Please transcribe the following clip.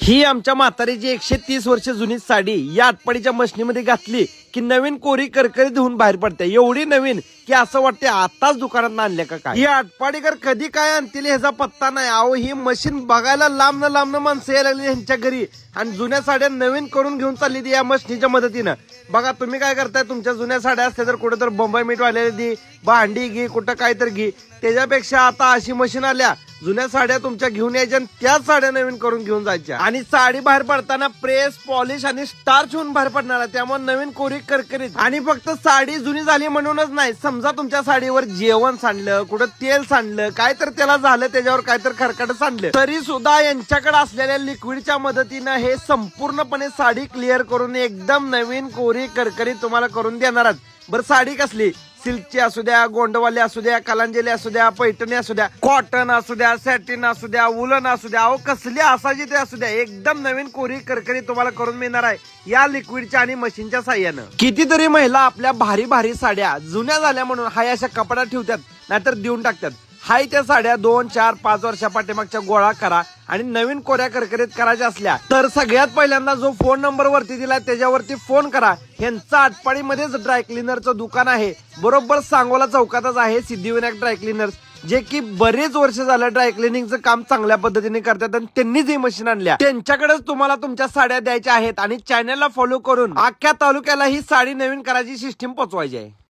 ही आमच्या म्हातारीची 130 वर्ष जुनी साडी या आटपाडीच्या मशनीमध्ये घातली की नवीन कोरी करकरीत होऊन बाहेर पडते. एवढी नवीन की असं वाटते आताच दुकानात आणल्या का काय. ही आटपाडीकर कधी काय आणतील ह्याचा पत्ता नाही. अहो ही मशीन बघायला लांब माणसं यायला लागली यांच्या घरी आणि जुन्या साड्या नवीन करून घेऊन चालली ती या मशनीच्या मदतीनं. बघा तुम्ही काय करताय, तुमच्या जुन्या साड्या असल्या तर कुठं तर बंबई मीठ वाल्याला दी, भांडी घे, कुठं काय तर घे. त्याच्यापेक्षा आता अशी मशीन आल्या, जुन्या साड्या तुमच्या घेऊन यायच्या आणि त्याच साड्या नवीन करून घेऊन जायच्या. आणि साडी बाहेर पडताना प्रेस, पॉलिश आणि स्टार्च होऊन बाहेर पडणार आहे. त्यामुळे नवीन कोरी करकरीत. आणि फक्त साडी जुनी झाली म्हणूनच नाही, समजा तुमच्या साडीवर जेवण सांडलं, कुठं तेल सांडलं, काय तर त्याला झालं, त्याच्यावर काय तर खरकट सांडलं, तरी सुद्धा यांच्याकडे असलेल्या लिक्विडच्या मदतीनं हे संपूर्णपणे साडी क्लिअर करून एकदम नवीन कोरी करकरीत तुम्हाला करून देणार आहेत. बरं साडी कसली, सिल्कची असू द्या, गोंडवाले असू द्या, कलांजली असू द्या, पैठणी असू द्या, कॉटन असू द्या, सॅटिन असू द्या, वुलन असू द्या, अहो कसली असायची ते असू द्या, एकदम नवीन कोरी करकरी तुम्हाला करून मिळणार आहे या लिक्विडच्या आणि मशीनच्या साह्यानं. कितीतरी महिला आपल्या भारी भारी साड्या जुन्या झाल्या म्हणून हाय अशा कपड्यात ठेवतात, नाहीतर देऊन टाकतात. हाय त्या साड्या 2, 4, 5 वर्षा पाठीमागच्या गोळा करा आणि नवीन कोऱ्या करकरीत करायच्या असल्या तर सगळ्यात पहिल्यांदा जो फोन नंबर वरती दिलाय त्याच्यावरती फोन करा. यांचं आटपाडीमध्येच ड्राय क्लिनरचं दुकान आहे, बरोबर सांगोला चौकातच आहे सिद्धिविनायक ड्राय क्लिनर्स, जे की बरेच वर्ष झालं ड्राय क्लिनिंगचं काम चांगल्या पद्धतीने करतात आणि त्यांनीच ही मशीन आणल्या. त्यांच्याकडेच तुम्हाला तुमच्या साड्या द्यायच्या आहेत आणि चॅनलला फॉलो करून अख्ख्या तालुक्याला ही साडी नवीन करायची सिस्टीम पोहोचवायची आहे.